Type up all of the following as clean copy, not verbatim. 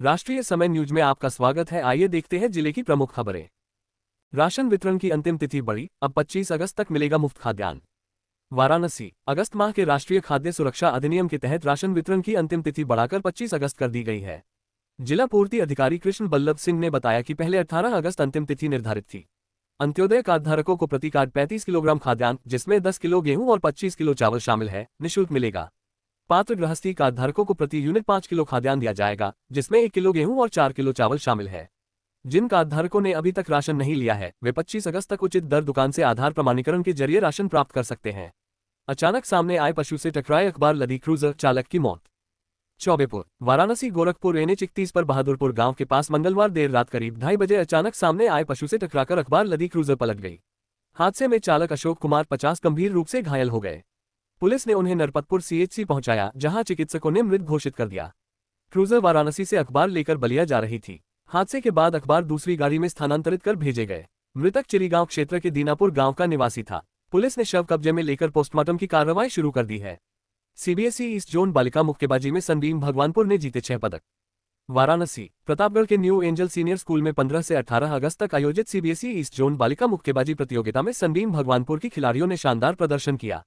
राष्ट्रीय समय न्यूज में आपका स्वागत है। आइए देखते हैं जिले की प्रमुख खबरें। राशन वितरण की अंतिम तिथि बढ़ी, अब 25 अगस्त तक मिलेगा मुफ्त खाद्यान्न। वाराणसी, अगस्त माह के राष्ट्रीय खाद्य सुरक्षा अधिनियम के तहत राशन वितरण की अंतिम तिथि बढ़ाकर 25 अगस्त कर दी गई है। जिला पूर्ति अधिकारी कृष्ण बल्लभ सिंह ने बताया कि पहले 18 अगस्त अंतिम तिथि निर्धारित थी। अंत्योदय कार्डधारकों को प्रति कार्ड 35 किलोग्राम खाद्यान्न, जिसमें 10 किलो गेहूं और 25 किलो चावल शामिल है, निःशुल्क मिलेगा। पात्र गृहस्थी कार्डधारकों को प्रति यूनिट 5 किलो खाद्यान्न दिया जाएगा, जिसमें 1 किलो गेहूं और 4 किलो चावल शामिल है। जिन कार्डधारकों ने अभी तक राशन नहीं लिया है, वे 25 अगस्त तक उचित दर दुकान से आधार प्रमाणीकरण के जरिए राशन प्राप्त कर सकते हैं। अचानक सामने आए पशु से टकराए अखबार लदी क्रूजर, चालक की मौत। चौबेपुर, वाराणसी गोरखपुर NH 31 पर बहादुरपुर गांव के पास मंगलवार देर रात करीब 2:30 बजे अचानक सामने आए पशु से टकराकर अखबार लदी क्रूजर पलट गई। हादसे में चालक अशोक कुमार 50 गंभीर रूप से घायल हो गए। पुलिस ने उन्हें नरपतपुर CHC पहुंचाया, जहां चिकित्सकों ने मृत घोषित कर दिया। क्रूजर वाराणसी से अखबार लेकर बलिया जा रही थी। हादसे के बाद अखबार दूसरी गाड़ी में स्थानांतरित कर भेजे गए। मृतक चिरीगांव क्षेत्र के दीनापुर गांव का निवासी था। पुलिस ने शव कब्जे में लेकर पोस्टमार्टम की कार्रवाई शुरू कर दी है। CBSE ईस्ट जोन बालिका मुक्केबाजी में सनबीम भगवानपुर ने जीते 6 पदक। वाराणसी, प्रतापगढ़ के न्यू एंजल सीनियर स्कूल में 15 से 18 अगस्त तक आयोजित CBSE ईस्ट जोन बालिका मुक्केबाजी प्रतियोगिता में सनबीम भगवानपुर की खिलाड़ियों ने शानदार प्रदर्शन किया।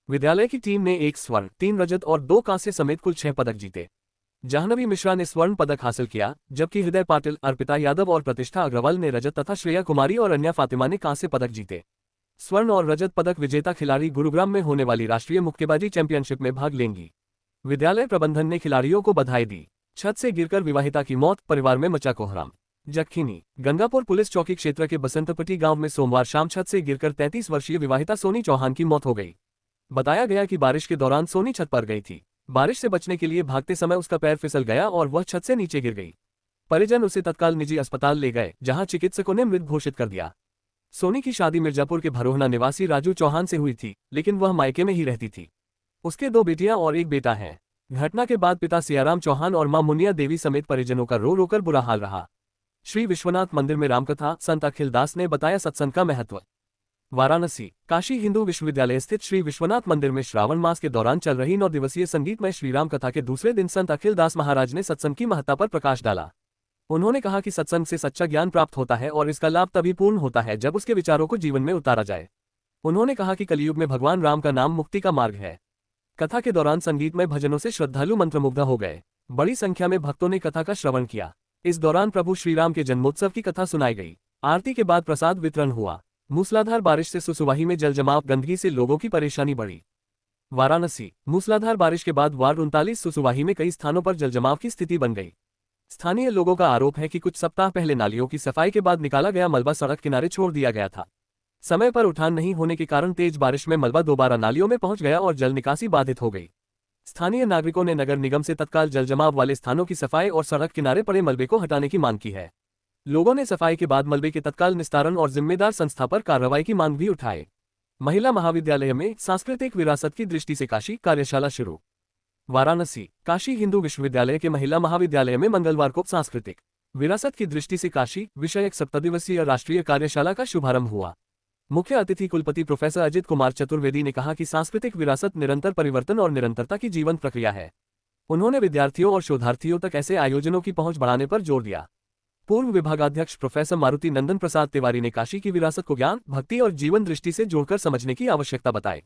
विद्यालय की टीम ने 1 स्वर्ण, 3 रजत और 2 कांस्य समेत कुल 6 पदक जीते। जाह्नवी मिश्रा ने स्वर्ण पदक हासिल किया, जबकि हृदय पाटिल, अर्पिता यादव और प्रतिष्ठा अग्रवाल ने रजत तथा श्रेया कुमारी और अन्या फातिमा ने कांस्य पदक जीते। स्वर्ण और रजत पदक विजेता खिलाड़ी गुरुग्राम में होने वाली राष्ट्रीय मुक्केबाजी चैंपियनशिप में भाग लेंगी। विद्यालय प्रबंधन ने खिलाड़ियों को बधाई दी। छत से गिरकर विवाहिता की मौत, परिवार में मचा कोहराम। जखीनी, गंगापुर पुलिस चौकी क्षेत्र के बसंतपट्टी गांव में सोमवार शाम छत से गिरकर 33 वर्षीय विवाहिता सोनी चौहान की मौत हो गई। बताया गया कि बारिश के दौरान सोनी छत पर गई थी। बारिश से बचने के लिए भागते समय उसका पैर फिसल गया और वह छत से नीचे गिर गई। परिजन उसे तत्काल निजी अस्पताल ले गए, जहां चिकित्सकों ने मृत घोषित कर दिया। सोनी की शादी मिर्जापुर के भरोहना निवासी राजू चौहान से हुई थी, लेकिन वह मायके में ही रहती थी। उसके 2 बेटियां और 1 बेटा है। घटना के बाद पिता सियाराम चौहान और मां मुनिया देवी समेत परिजनों का रो रोकर बुरा हाल रहा। श्री विश्वनाथ मंदिर में रामकथा, संत अखिल दास ने बताया सत्संग का महत्व। वाराणसी, काशी हिंदू विश्वविद्यालय स्थित श्री विश्वनाथ मंदिर में श्रावण मास के दौरान चल रही 9 दिवसीय संगीतमय श्रीराम कथा के दूसरे दिन संत अखिल दास महाराज ने सत्संग की महत्ता पर प्रकाश डाला। उन्होंने कहा कि सत्संग से सच्चा ज्ञान प्राप्त होता है और इसका लाभ तभी पूर्ण होता है जब उसके विचारों को जीवन में उतारा जाए। उन्होंने कहा कि कलयुग में भगवान राम का नाम मुक्ति का मार्ग है। कथा के दौरान संगीतमय भजनों से श्रद्धालु मंत्रमुग्ध हो गए। बड़ी संख्या में भक्तों ने कथा का श्रवण किया। इस दौरान प्रभु श्रीराम के जन्मोत्सव की कथा सुनाई गई। आरती के बाद प्रसाद वितरण हुआ। मूसलाधार बारिश से सुसुवाही में जलजमाव, गंदगी से लोगों की परेशानी बढ़ी। वाराणसी, मूसलाधार बारिश के बाद वार्ड 39 सुसुवाही में कई स्थानों पर जलजमाव की स्थिति बन गई। स्थानीय लोगों का आरोप है कि कुछ सप्ताह पहले नालियों की सफाई के बाद निकाला गया मलबा सड़क किनारे छोड़ दिया गया था। समय पर उठान नहीं होने के कारण तेज बारिश में मलबा दोबारा नालियों में पहुंच गया और जल निकासी बाधित हो गई। स्थानीय नागरिकों ने नगर निगम से तत्काल जलजमाव वाले स्थानों की सफाई और सड़क किनारे पड़े मलबे को हटाने की मांग की है। लोगों ने सफाई के बाद मलबे के तत्काल निस्तारण और जिम्मेदार संस्था पर कार्रवाई की मांग भी उठाई। महिला महाविद्यालय में सांस्कृतिक विरासत की दृष्टि से काशी कार्यशाला शुरू। वाराणसी, काशी हिंदू विश्वविद्यालय के महिला महाविद्यालय में मंगलवार को सांस्कृतिक विरासत की दृष्टि से काशी विषयक 7 दिवसीय राष्ट्रीय कार्यशाला का शुभारंभ हुआ। मुख्य अतिथि कुलपति प्रोफेसर अजित कुमार चतुर्वेदी ने कहा कि सांस्कृतिक विरासत निरंतर परिवर्तन और निरंतरता की जीवन प्रक्रिया है। उन्होंने विद्यार्थियों और शोधार्थियों तक ऐसे आयोजनों की पहुंच बढ़ाने पर जोर दिया। पूर्व विभागाध्यक्ष प्रोफेसर मारुति नंदन प्रसाद तिवारी ने काशी की विरासत को ज्ञान, भक्ति और जीवन दृष्टि से जोड़कर समझने की आवश्यकता बताई।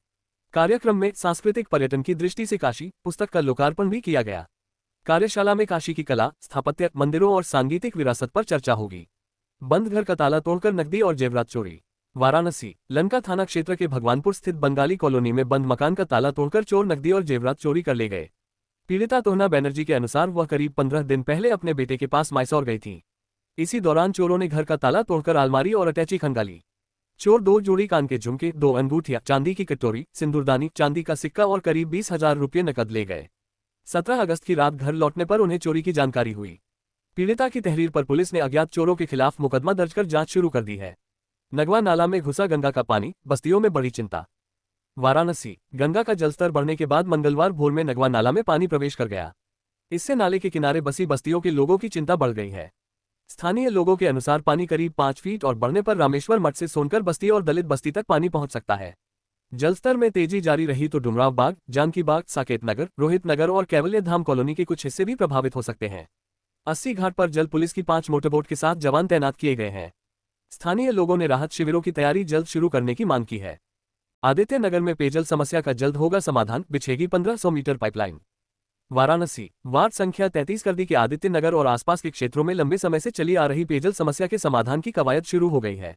कार्यक्रम में सांस्कृतिक पर्यटन की दृष्टि से काशी पुस्तक का लोकार्पण भी किया गया। कार्यशाला में काशी की कला, स्थापत्य, मंदिरों और सांगीतिक विरासत पर चर्चा होगी। बंद घर का ताला तोड़कर नकदी और जेवरात चोरी। वाराणसी, लंका थाना क्षेत्र के भगवानपुर स्थित बंगाली कॉलोनी में बंद मकान का ताला तोड़कर चोर नकदी और जेवरात चोरी कर ले गए। पीड़िता तोहना बनर्जी के अनुसार वह करीब 15 दिन पहले अपने बेटे के पास मैसूर गई थी। इसी दौरान चोरों ने घर का ताला तोड़कर अलमारी और अटैची खंगाली। चोर 2 जोड़ी कान के झुमके, 2 अंगूठियां, चांदी की कटोरी, सिंदूरदानी, चांदी का सिक्का और करीब 20,000 रुपये नकद ले गए। 17 अगस्त की रात घर लौटने पर उन्हें चोरी की जानकारी हुई। पीड़िता की तहरीर पर पुलिस ने अज्ञात चोरों के खिलाफ मुकदमा दर्ज कर जांच शुरू कर दी है। नगवा नाला में घुसा गंगा का पानी, बस्तियों में बड़ी चिंता। वाराणसी, गंगा का जलस्तर बढ़ने के बाद मंगलवार भोर में नगवा नाला में पानी प्रवेश कर गया। इससे नाले के किनारे बसी बस्तियों के लोगों की चिंता बढ़ गई है। स्थानीय लोगों के अनुसार पानी करीब 5 फीट और बढ़ने पर रामेश्वर मठ से सोनकर बस्ती और दलित बस्ती तक पानी पहुंच सकता है। जलस्तर में तेजी जारी रही तो डुमराव बाग, जानकी बाग, साकेत नगर, रोहित नगर और कैवल्य धाम कॉलोनी के कुछ हिस्से भी प्रभावित हो सकते हैं। अस्सी घाट पर जल पुलिस की 5 मोटरबोट के साथ जवान तैनात किए गए हैं। स्थानीय लोगों ने राहत शिविरों की तैयारी जल्द शुरू करने की मांग की है। आदित्य नगर में पेयजल समस्या का जल्द होगा समाधान, बिछेगी 1500 मीटर पाइपलाइन। वाराणसी वार्ड संख्या 33 कर दी के आदित्य नगर और आसपास के क्षेत्रों में लंबे समय से चली आ रही पेयजल समस्या के समाधान की कवायद शुरू हो गई है।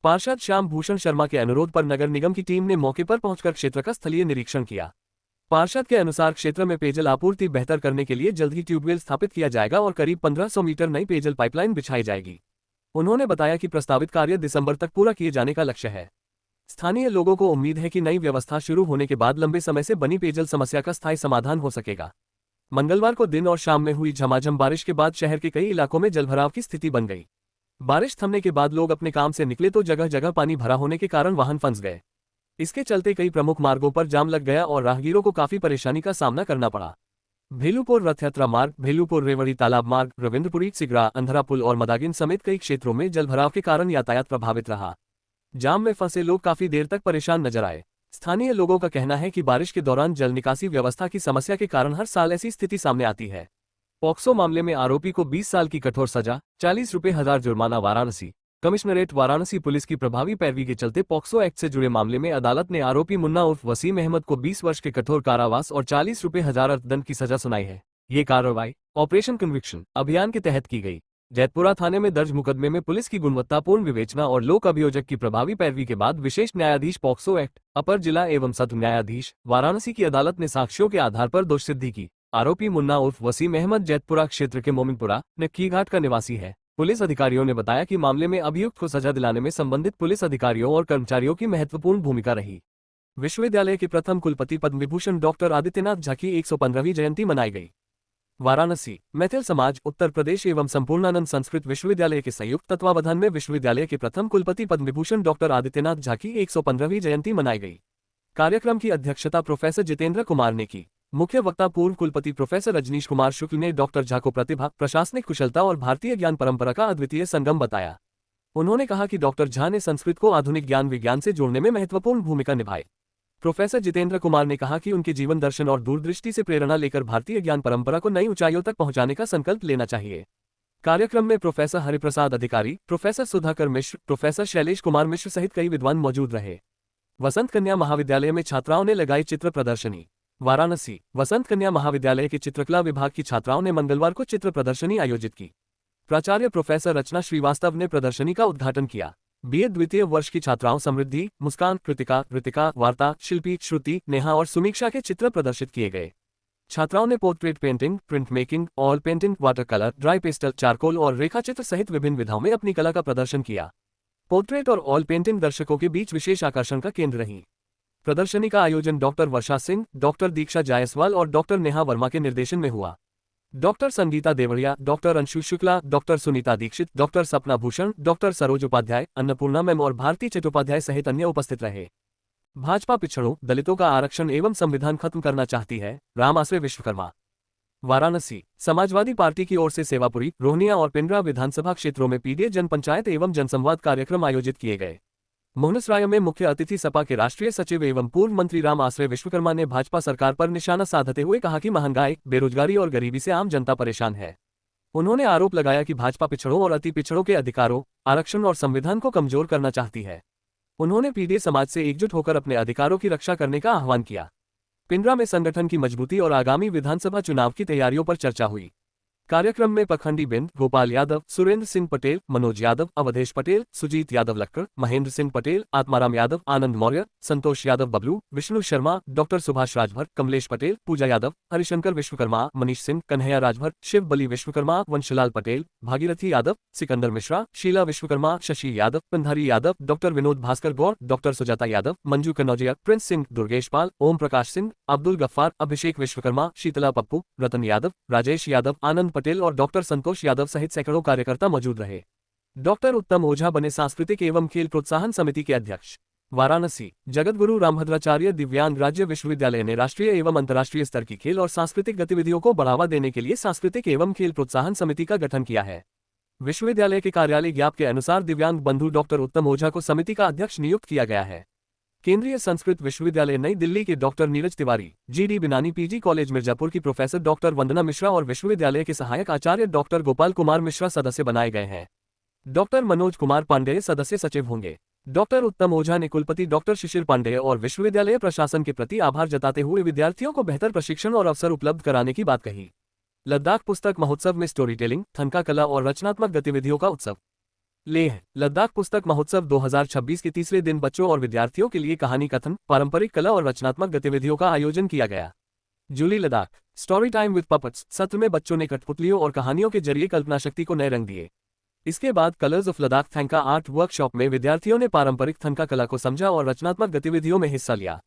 पार्षद श्याम भूषण शर्मा के अनुरोध पर नगर निगम की टीम ने मौके पर पहुंचकर क्षेत्र का स्थलीय निरीक्षण किया। पार्षद के अनुसार क्षेत्र में पेयजल आपूर्ति बेहतर करने के लिए जल्द ही ट्यूबवेल स्थापित किया जाएगा और करीब 1500 मीटर नई पेयजल पाइपलाइन बिछाई जाएगी। उन्होंने बताया कि प्रस्तावित कार्य दिसंबर तक पूरा किए जाने का लक्ष्य है। स्थानीय लोगों को उम्मीद है कि नई व्यवस्था शुरू होने के बाद लंबे समय से बनी पेयजल समस्या का स्थायी समाधान हो सकेगा। मंगलवार को दिन और शाम में हुई झमाझम बारिश के बाद शहर के कई इलाकों में जलभराव की स्थिति बन गई। बारिश थमने के बाद लोग अपने काम से निकले तो जगह जगह पानी भरा होने के कारण वाहन फंस गए। इसके चलते कई प्रमुख मार्गों पर जाम लग गया और राहगीरों को काफी परेशानी का सामना करना पड़ा। भेलूपुर रथ यात्रा मार्ग, भेलूपुर रेवड़ी तालाब मार्ग, रविंद्रपुरी, सिगरा, अंधरा पुल और मदागिन समेत कई क्षेत्रों में जलभराव के कारण यातायात प्रभावित रहा। जाम में फंसे लोग काफी देर तक परेशान नजर आए। स्थानीय लोगों का कहना है कि बारिश के दौरान जल निकासी व्यवस्था की समस्या के कारण हर साल ऐसी स्थिति सामने आती है। पॉक्सो मामले में आरोपी को 20 साल की कठोर सजा, 40 रुपये हजार जुर्माना। वाराणसी कमिश्नरेट वाराणसी पुलिस की प्रभावी पैरवी के चलते पॉक्सो एक्ट से जुड़े मामले में अदालत ने आरोपी मुन्ना उर्फ वसीम अहमद को 20 वर्ष के कठोर कारावास और 40 रुपये हजार अर्थदंड की सजा सुनाई है। ये कार्रवाई ऑपरेशन कन्विक्शन अभियान के तहत की गई। जैतपुरा थाने में दर्ज मुकदमे में पुलिस की गुणवत्तापूर्ण विवेचना और लोक अभियोजक की प्रभावी पैरवी के बाद विशेष न्यायाधीश पॉक्सो एक्ट, अपर जिला एवं सत्र न्यायाधीश वाराणसी की अदालत ने साक्ष्यों के आधार पर दोष सिद्धि की। आरोपी मुन्ना उर्फ वसीम अहमद जैतपुरा क्षेत्र के मोमिनपुरा नक्की घाट का निवासी है। पुलिस अधिकारियों ने बताया कि मामले में अभियुक्त को सजा दिलाने में संबंधित पुलिस अधिकारियों और कर्मचारियों की महत्वपूर्ण भूमिका रही। विश्वविद्यालय के प्रथम कुलपति पद्म विभूषण डॉक्टर आदित्यनाथ झा की 115वीं जयंती मनाई गई। वाराणसी मैथिल समाज उत्तर प्रदेश एवं संपूर्णानंद संस्कृत विश्वविद्यालय के संयुक्त तत्वावधान में विश्वविद्यालय के प्रथम कुलपति पद्म विभूषण डॉक्टर आदित्यनाथ झा की 115वीं जयंती मनाई गई। कार्यक्रम की अध्यक्षता प्रोफेसर जितेंद्र कुमार ने की। मुख्य वक्ता पूर्व कुलपति प्रोफेसर रजनीश कुमार शुक्ल ने डॉक्टर झा को प्रतिभा, प्रशासनिक कुशलता और भारतीय ज्ञान परंपरा का अद्वितीय संगम बताया। उन्होंने कहा कि डॉक्टर झा ने संस्कृत को आधुनिक ज्ञान विज्ञान से जोड़ने में महत्वपूर्ण भूमिका निभाई। प्रोफेसर जितेंद्र कुमार ने कहा कि उनके जीवन दर्शन और दूरदृष्टि से प्रेरणा लेकर भारतीय ज्ञान परंपरा को नई ऊंचाइयों तक पहुंचाने का संकल्प लेना चाहिए। कार्यक्रम में प्रोफेसर हरिप्रसाद अधिकारी, प्रोफेसर सुधाकर मिश्र, प्रोफेसर शैलेश कुमार मिश्र सहित कई विद्वान मौजूद रहे। वसंत कन्या महाविद्यालय में छात्राओं ने लगाई चित्र प्रदर्शनी। वाराणसी वसंत कन्या महाविद्यालय के चित्रकला विभाग की छात्राओं ने मंगलवार को चित्र प्रदर्शनी आयोजित की। प्राचार्य प्रोफेसर रचना श्रीवास्तव ने प्रदर्शनी का उद्घाटन किया। बीए द्वितीय वर्ष की छात्राओं समृद्धि, मुस्कान, कृतिका, ऋतिका, वार्ता, शिल्पी, श्रुति, नेहा और सुमीक्षा के चित्र प्रदर्शित किए गए। छात्राओं ने portrait painting, print making, oil painting, water colour, dry pastel, charcoal और रेखाचित्र सहित विभिन्न विधाओं में अपनी कला का प्रदर्शन किया। पोर्ट्रेट और ऑयल पेंटिंग दर्शकों के बीच विशेष आकर्षण का केंद्र रही। प्रदर्शनी का आयोजन डॉक्टर वर्षा सिंह, डॉक्टर दीक्षा जायसवाल और डॉक्टर नेहा वर्मा के निर्देशन में हुआ। Doctor Sangeeta Devadiya, doctor Anshu Shukla, doctor Sunita Dixit, doctor Sapna Bhushan, doctor Saroj Upadhyay, Annapurna ma'am और भारती चट्टोपाध्याय सहित अन्य उपस्थित रहे। भाजपा पिछड़ों, दलितों का आरक्षण एवं संविधान खत्म करना चाहती है, राम आसवे विश्वकर्मा। वाराणसी समाजवादी पार्टी की ओर से सेवापुरी, रोहनिया और पिंडरा विधानसभा क्षेत्रों में पीडीए जनपंचायत एवं जनसंवाद कार्यक्रम आयोजित किए गए। मोहनसराय में मुख्य अतिथि सपा के राष्ट्रीय सचिव एवं पूर्व मंत्री राम आसवे विश्वकर्मा ने भाजपा सरकार पर निशाना साधते हुए कहा कि महंगाई, बेरोजगारी और गरीबी से आम जनता परेशान है। उन्होंने आरोप लगाया कि भाजपा पिछड़ों और अति पिछड़ों के अधिकारों, आरक्षण और संविधान को कमजोर करना चाहती है। उन्होंने पीडीए समाज से एकजुट होकर अपने अधिकारों की रक्षा करने का आह्वान किया। पिंडरा में संगठन की मजबूती और आगामी विधानसभा चुनाव की तैयारियों पर चर्चा हुई। कार्यक्रम में पखंडी बिंद, गोपाल यादव, सुरेंद्र सिंह पटेल, मनोज यादव, अवधेश पटेल, सुजीत यादव लक्कड़, महेंद्र सिंह पटेल, आत्माराम यादव, आनंद मौर्य, संतोष यादव बबलू, विष्णु शर्मा, डॉक्टर सुभाष राजभर, कमलेश पटेल, पूजा यादव, हरिशंकर विश्वकर्मा, मनीष सिंह, कन्हैया राजभर, शिव बली विश्वकर्मा, वंशलाल पटेल, भागीरथी यादव, सिकंदर मिश्रा, शीला विश्वकर्मा, शशि यादव, कंधारी यादव, डॉक्टर विनोद भास्कर गौर, डॉक्टर सुजाता यादव, मंजू कनौजिया, प्रिंस सिंह, दुर्गेश पाल, ओम प्रकाश सिंह, अब्दुल गफ्फार, अभिषेक विश्वकर्मा, शीतला पप्पू, रतन यादव, राजेश यादव, आनंद पटेल और डॉक्टर संतोष यादव सहित सैकड़ों कार्यकर्ता मौजूद रहे। डॉक्टर उत्तम ओझा बने सांस्कृतिक एवं खेल प्रोत्साहन समिति के अध्यक्ष। वाराणसी जगतगुरु रामभद्राचार्य दिव्यांग राज्य विश्वविद्यालय ने राष्ट्रीय एवं अंतर्राष्ट्रीय स्तर की खेल और सांस्कृतिक गतिविधियों को बढ़ावा देने के लिए सांस्कृतिक एवं खेल प्रोत्साहन समिति का गठन किया है। विश्वविद्यालय के कार्यालय ज्ञाप के अनुसार दिव्यांग बंधु डॉक्टर उत्तम ओझा को समिति का अध्यक्ष नियुक्त किया गया है। केंद्रीय संस्कृत विश्वविद्यालय नई दिल्ली के डॉक्टर नीरज तिवारी, जीडी बिनानी, पीजी कॉलेज मिर्जापुर की प्रोफेसर डॉक्टर वंदना मिश्रा और विश्वविद्यालय के सहायक आचार्य डॉक्टर गोपाल कुमार मिश्रा सदस्य बनाए गए हैं। डॉक्टर मनोज कुमार पांडेय सदस्य सचिव होंगे। डॉक्टर उत्तम ओझा ने कुलपति डॉक्टर शिशिर पांडेय और विश्वविद्यालय प्रशासन के प्रति आभार जताते हुए विद्यार्थियों को बेहतर प्रशिक्षण और अवसर उपलब्ध कराने की बात कही। लद्दाख पुस्तक महोत्सव में स्टोरी टेलिंग, थनका कला और रचनात्मक गतिविधियों का उत्सव। लेह लद्दाख पुस्तक महोत्सव 2026 के तीसरे दिन बच्चों और विद्यार्थियों के लिए कहानी कथन, पारंपरिक कला और रचनात्मक गतिविधियों का आयोजन किया गया। Julley Ladakh story time with puppets सत्र में बच्चों ने कठपुतलियों और कहानियों के जरिए कल्पना शक्ति को नए रंग दिए। इसके बाद colours of Ladakh thangka art workshop में विद्यार्थियों ने पारंपरिक थंका कला को समझा और रचनात्मक गतिविधियों में हिस्सा लिया।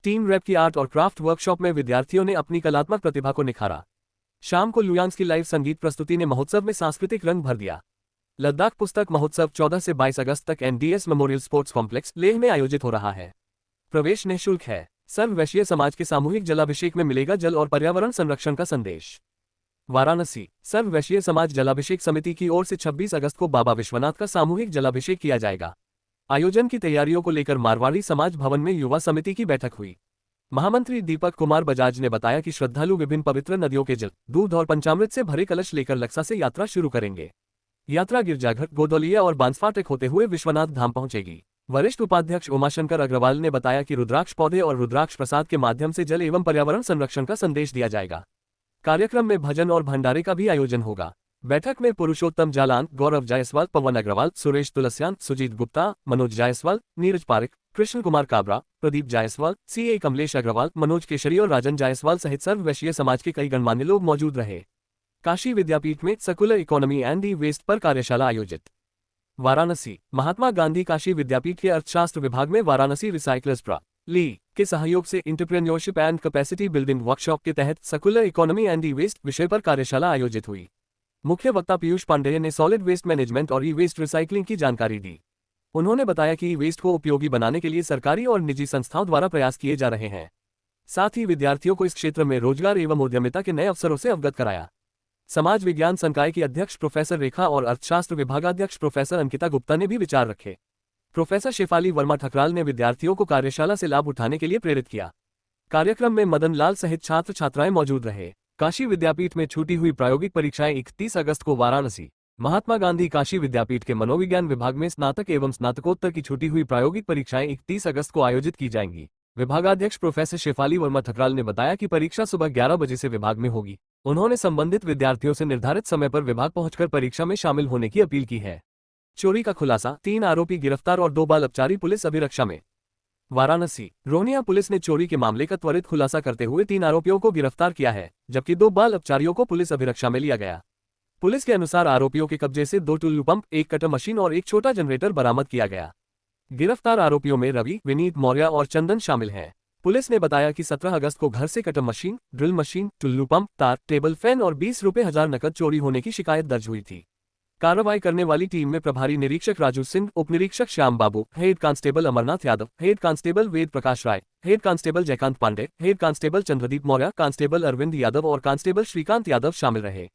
टीम रैप की आर्ट और क्राफ्ट वर्कशॉप में विद्यार्थियों ने अपनी कलात्मक प्रतिभा को निखारा। शाम को लुयांग्स की लाइव संगीत प्रस्तुति ने महोत्सव में सांस्कृतिक रंग भर दिया। लद्दाख पुस्तक महोत्सव 14 से 22 अगस्त तक NDS memorial sports complex Leh में आयोजित हो रहा है। प्रवेश निःशुल्क है। सर्व वैश्य समाज के सामूहिक जलाभिषेक में मिलेगा जल और पर्यावरण संरक्षण का संदेश। वाराणसी सर्व वैश्य समाज जलाभिषेक समिति की ओर से 26 अगस्त को बाबा विश्वनाथ का सामूहिक जलाभिषेक किया जाएगा। आयोजन की तैयारियों को लेकर मारवाड़ी समाज भवन में युवा समिति की बैठक हुई। महामंत्री दीपक कुमार बजाज ने बताया कि श्रद्धालु विभिन्न पवित्र नदियों के जल, दूध और पंचामृत से भरे कलश लेकर लक्सा से यात्रा शुरू करेंगे। यात्रा गिरजाघर, गोदौलिया और बांसफाटक होते हुए विश्वनाथ धाम पहुंचेगी। वरिष्ठ उपाध्यक्ष उमाशंकर अग्रवाल ने बताया कि रुद्राक्ष पौधे और रुद्राक्ष प्रसाद के माध्यम से जल एवं पर्यावरण संरक्षण का संदेश दिया जाएगा। कार्यक्रम में भजन और भंडारे का भी आयोजन होगा। बैठक में पुरुषोत्तम जालान, गौरव जायसवाल, पवन अग्रवाल, सुरेश तुलसियान, सुजीत गुप्ता, मनोज जायसवाल, नीरज पारिक, कृष्ण कुमार काबरा, प्रदीप जायसवाल, सीए कमलेश अग्रवाल, मनोज केशरी और राजन जायसवाल सहित सर्व वैश्य समाज के कई गणमान्य लोग मौजूद रहे। काशी विद्यापीठ में circular economy and e waste पर कार्यशाला आयोजित। वाराणसी महात्मा गांधी काशी विद्यापीठ के अर्थशास्त्र विभाग में वाराणसी रिसाइक्लर्स ली के सहयोग से entrepreneurship and capacity building workshop के तहत circular economy and e waste विषय पर कार्यशाला आयोजित हुई। मुख्य वक्ता पीयूष पांडेय ने सॉलिड वेस्ट मैनेजमेंट और ई वेस्ट रिसाइकलिंग की जानकारी दी। उन्होंने बताया कि ई वेस्ट को उपयोगी बनाने के लिए सरकारी और निजी संस्थाओं द्वारा प्रयास किए जा रहे हैं। साथ ही विद्यार्थियों को इस क्षेत्र में रोजगार एवं उद्यमिता के नए अवसरों से अवगत कराया। समाज विज्ञान संकाय की अध्यक्ष प्रोफेसर रेखा और अर्थशास्त्र विभागाध्यक्ष प्रोफेसर अंकिता गुप्ता ने भी विचार रखे। प्रोफेसर शेफाली वर्मा ठकराल ने विद्यार्थियों को कार्यशाला से लाभ उठाने के लिए प्रेरित किया। कार्यक्रम में मदन लाल सहित छात्र छात्राएं मौजूद रहे। काशी विद्यापीठ में छूटी हुई प्रायोगिक परीक्षाएं 31 अगस्त को वाराणसी महात्मा गांधी काशी विद्यापीठ के मनोविज्ञान विभाग में स्नातक एवं स्नातकोत्तर की छूटी हुई प्रायोगिक परीक्षाएं 31 अगस्त को आयोजित की जाएंगी। विभागाध्यक्ष प्रोफेसर शेफाली वर्मा ठकराल ने बताया कि परीक्षा सुबह 11 बजे से विभाग में होगी। उन्होंने संबंधित विद्यार्थियों से निर्धारित समय पर विभाग पहुंचकर परीक्षा में शामिल होने की अपील की है। चोरी का खुलासा, 3 आरोपी गिरफ्तार और 2 बाल अपचारी पुलिस अभिरक्षा में। वाराणसी रोहनिया पुलिस ने चोरी के मामले का त्वरित खुलासा करते हुए 3 आरोपियों को गिरफ्तार किया है, जबकि 2 बाल अपचारियों को पुलिस अभिरक्षा में लिया गया। पुलिस के अनुसार आरोपियों के कब्जे से 2 टुल्लू पंप, 1 कटर मशीन और 1 छोटा जनरेटर बरामद किया गया। गिरफ्तार आरोपियों में रवि, विनीत मौर्य और चंदन शामिल हैं। पुलिस ने बताया कि 17 अगस्त को घर से cutter machine, drill machine, Tullu pump, तार, टेबल फैन और 20 रुपये हजार नकद चोरी होने की शिकायत दर्ज हुई थी। कार्रवाई करने वाली टीम में प्रभारी निरीक्षक राजू सिंह, उप निरीक्षक Shyam Babu, head constable Amarnath Yadav, head constable Ved Prakash Rai, head constable Jaikant Pandey, head constable Chandradeep Maurya, constable Arvind Yadav और कांस्टेबल श्रीकांत यादव शामिल रहे।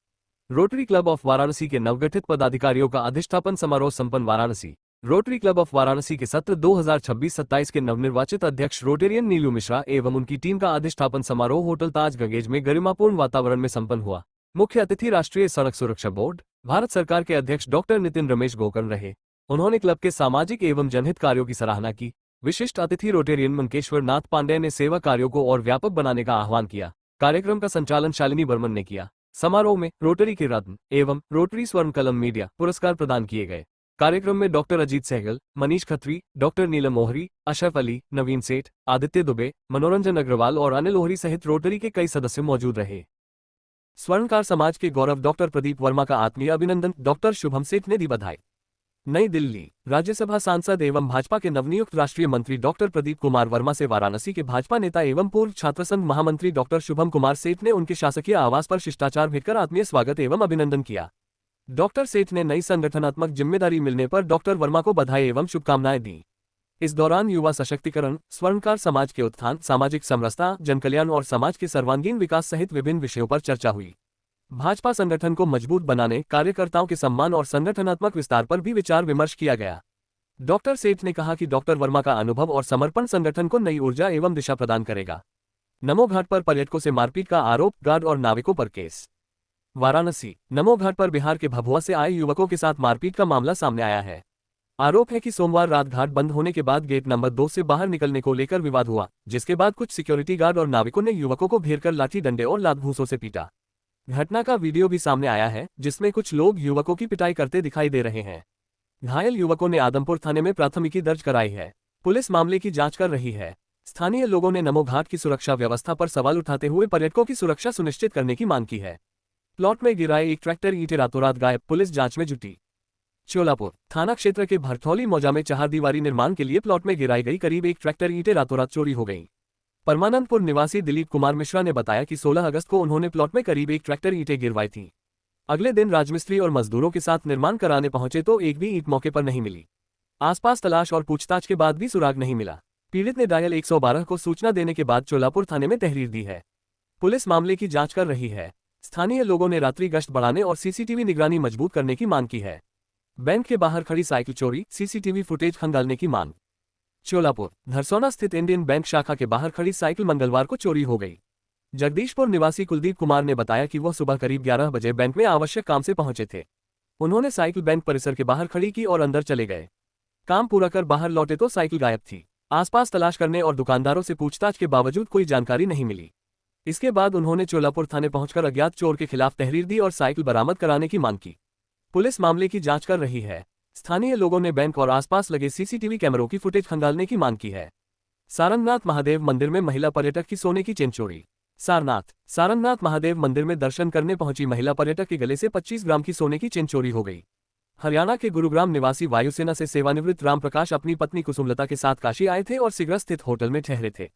रोटरी क्लब ऑफ वाराणसी के नवगठित पदाधिकारियों का अधिष्ठापन समारोह संपन्न। Varanasi rotary club of Varanasi के सत्र 2026-27 के नवनिर्वाचित अध्यक्ष रोटेरियन नीलू मिश्रा एवं उनकी टीम का अधिष्ठापन समारोह होटल ताज गंगेज में गरिमापूर्ण वातावरण में संपन्न हुआ। मुख्य अतिथि राष्ट्रीय सड़क सुरक्षा बोर्ड भारत सरकार के अध्यक्ष डॉक्टर नितिन रमेश गोकर्ण रहे। उन्होंने क्लब के सामाजिक एवं जनहित कार्यों की सराहना की। विशिष्ट अतिथि रोटेरियन मंकेश्वर नाथ पांडे ने सेवा कार्यों को और व्यापक बनाने का आह्वान किया। कार्यक्रम का संचालन शालिनी बर्मन ने किया। समारोह में रोटरी के रत्न एवं रोटरी स्वर्ण कलम मीडिया पुरस्कार प्रदान किए गए। कार्यक्रम में डॉक्टर अजीत सहगल, मनीष खत्री, डॉक्टर नीलम मोहरी, अशरफ अली, नवीन सेठ, आदित्य दुबे, मनोरंजन अग्रवाल और अनिल ओहरी सहित रोटरी के कई सदस्य मौजूद रहे। स्वर्णकार समाज के गौरव डॉक्टर प्रदीप वर्मा का आत्मीय अभिनंदन, डॉक्टर शुभम सेठ ने दी बधाई। नई दिल्ली राज्यसभा सांसद एवं भाजपा के नवनियुक्त राष्ट्रीय मंत्री डॉक्टर प्रदीप कुमार वर्मा से वाराणसी के भाजपा नेता एवं पूर्व छात्र संघ महामंत्री डॉक्टर शुभम कुमार सेठ ने उनके शासकीय आवास पर शिष्टाचार भेंटकर आत्मीय स्वागत एवं अभिनंदन किया। डॉक्टर सेठ ने नई संगठनात्मक जिम्मेदारी मिलने पर डॉक्टर वर्मा को बधाई एवं शुभकामनाएं दी। इस दौरान युवा सशक्तिकरण, स्वर्णकार समाज के उत्थान, सामाजिक समरसता, जनकल्याण और समाज के सर्वांगीण विकास सहित विभिन्न विषयों पर चर्चा हुई। भाजपा संगठन को मजबूत बनाने, कार्यकर्ताओं के सम्मान और संगठनात्मक विस्तार पर भी विचार विमर्श किया गया। डॉक्टर सेठ ने कहा कि डॉक्टर वर्मा का अनुभव और समर्पण संगठन को नई ऊर्जा एवं दिशा प्रदान करेगा। नमो घाट पर पर्यटकों से मारपीट का आरोप, गार्ड और नाविकों पर केस। वाराणसी, नमो घाट पर बिहार के भभुआ से आए युवकों के साथ मारपीट का मामला सामने आया है। आरोप है कि सोमवार रात घाट बंद होने के बाद गेट नंबर 2 से बाहर निकलने को लेकर विवाद हुआ, जिसके बाद कुछ सिक्योरिटी गार्ड और नाविकों ने युवकों को घेरकर लाठी डंडे और लात घूंसों से पीटा। घटना का वीडियो भी सामने आया है, जिसमें कुछ लोग युवकों की पिटाई करते दिखाई दे रहे हैं। घायल युवकों ने आदमपुर थाने में प्राथमिकी दर्ज कराई है। पुलिस मामले की जांच कर रही है। स्थानीय लोगों ने नमो घाट की सुरक्षा व्यवस्था पर सवाल उठाते हुए पर्यटकों की सुरक्षा सुनिश्चित करने की मांग की है। प्लॉट में गिराए एक ट्रैक्टर ईंटें रातों रात गायब, पुलिस जांच में जुटी। चोलापुर थाना क्षेत्र के भरथौली मौजा में चहारदीवारी निर्माण के लिए प्लॉट में गिराई गई करीब एक ट्रैक्टर ईंटें रातों रात चोरी हो गई। परमानंदपुर निवासी दिलीप कुमार मिश्रा ने बताया कि 16 अगस्त को उन्होंने प्लॉट में करीब एक ट्रैक्टर ईंटें गिरवाई थी। अगले दिन राजमिस्त्री और मजदूरों के साथ निर्माण कराने पहुंचे तो एक भी ईंट मौके पर नहीं मिली। आसपास तलाश और पूछताछ के बाद भी सुराग नहीं मिला। पीड़ित ने डायल 112 को सूचना देने के बाद चोलापुर थाने में तहरीर दी है। पुलिस मामले की जांच कर रही है। स्थानीय लोगों ने रात्रि गश्त बढ़ाने और सीसीटीवी निगरानी मजबूत करने की मांग की है। बैंक के बाहर खड़ी साइकिल चोरी, सीसीटीवी फुटेज खंगालने की मांग। चोलापुर धरसोना स्थित इंडियन बैंक शाखा के बाहर खड़ी साइकिल मंगलवार को चोरी हो गई। जगदीशपुर निवासी कुलदीप कुमार ने बताया कि वह सुबह करीब 11 बजे बैंक में आवश्यक काम से पहुंचे थे। उन्होंने साइकिल बैंक परिसर के बाहर खड़ी की और अंदर चले गए। काम पूरा कर बाहर लौटे तो साइकिल गायब थी। आसपास तलाश करने और दुकानदारों से पूछताछ के बावजूद कोई जानकारी नहीं मिली। इसके बाद उन्होंने चोलापुर थाने पहुंचकर अज्ञात चोर के खिलाफ तहरीर दी और साइकिल बरामद कराने की मांग की। पुलिस मामले की जांच कर रही है। स्थानीय लोगों ने बैंक और आसपास लगे सीसीटीवी कैमरों की फुटेज खंगालने की मांग की है। सारंगनाथ महादेव मंदिर में महिला पर्यटक की सोने की चेन चोरी। सारंगनाथ महादेव मंदिर में दर्शन करने पहुंची महिला पर्यटक के गले से 25 ग्राम की सोने की चेन चोरी हो गई। हरियाणा के गुरुग्राम निवासी वायुसेना से सेवानिवृत्त रामप्रकाश अपनी पत्नी कुसुमलता के साथ काशी आए थे और सिगरा स्थित होटल में ठहरे थे।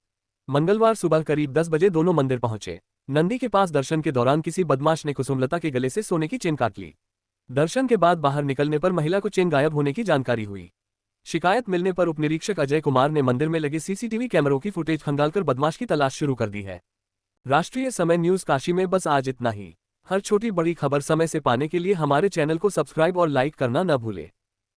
मंगलवार सुबह करीब 10 बजे दोनों मंदिर पहुंचे। नंदी के पास दर्शन के दौरान किसी बदमाश ने कुसुमलता के गले से सोने की चेन काट ली। दर्शन के बाद बाहर निकलने पर महिला को चेन गायब होने की जानकारी हुई। शिकायत मिलने पर उपनिरीक्षक अजय कुमार ने मंदिर में लगे सीसीटीवी कैमरों की फुटेज खंगालकर बदमाश की तलाश शुरू कर दी है। राष्ट्रीय समय न्यूज काशी में बस आज इतना ही। हर छोटी बड़ी खबर समय से पाने के लिए हमारे चैनल को सब्सक्राइब और लाइक करना न भूलें।